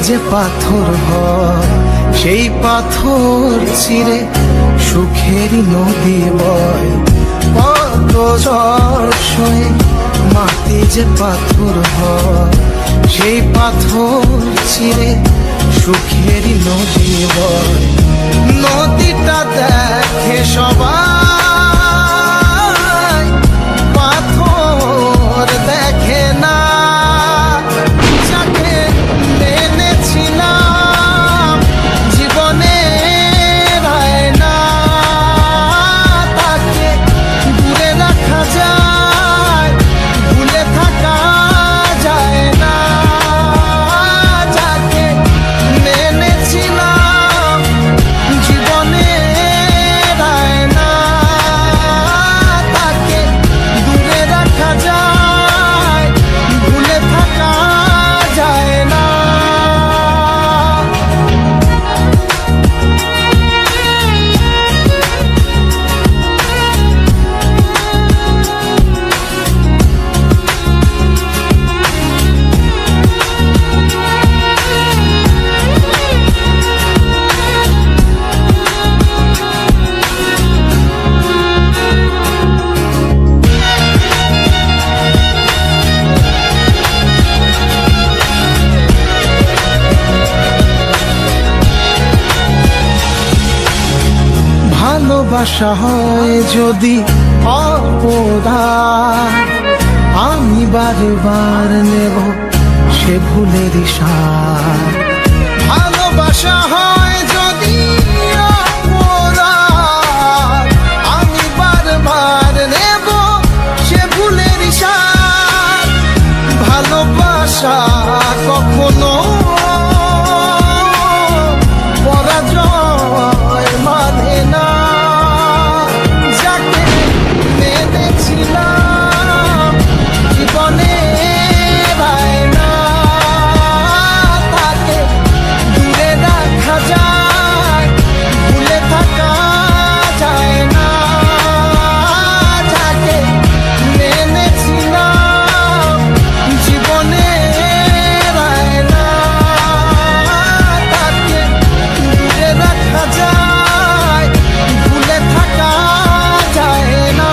যে পাথর হয় সেই পাথর চিরে সুখেরই নদী বয়। কত ঝড় সয়ে মাটি যে পাথর হয় সেই পাথর চিরে সুখেরই নদী বয়। নদীটা দেখে সবাই, পাথর দেখে না। যাকে মেনেছিলাম জীবনের আয়না, তাকে দূরে রাখা যায়, ভুলে থাকা যায় না। যাকে মেনেছিলাম জীবনের আয়না, তাকে দূরে রাখা যায়, ভুলে থাকা যায় না। ভালোবাসা হয় যদি অপরাধ, আমি বারবার নেব সে ভুলের সার। ভালোবাসা হয় যদি অপরাধ, আমি বারবার নেব সে ভুলের সার। ভালোবাসা কখনো পরাজয় মানে না। যাকে মেনেছিলাম জীবনের আয়না, তাকে দূরে রাখা যায়, ভুলে থাকা যায় না। যাকে মেনেছিলাম জীবনের আয়না, তাকে দূরে রাখা যায়, ভুলে থাকা যায় না।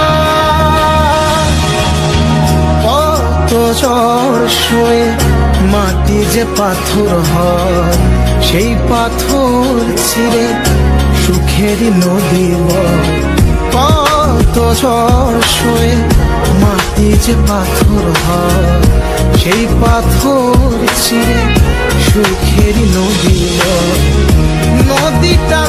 কত ঝড় সয়ে মাটি যে পাথর হয় সেই পাথর ছিঁড়ে সুখেরই নদী বয়। কত ঝড় সয়ে মাটি যে পাথর হয় সেই পাথর ছিঁড়ে সুখেরই নদী বয়। নদীটা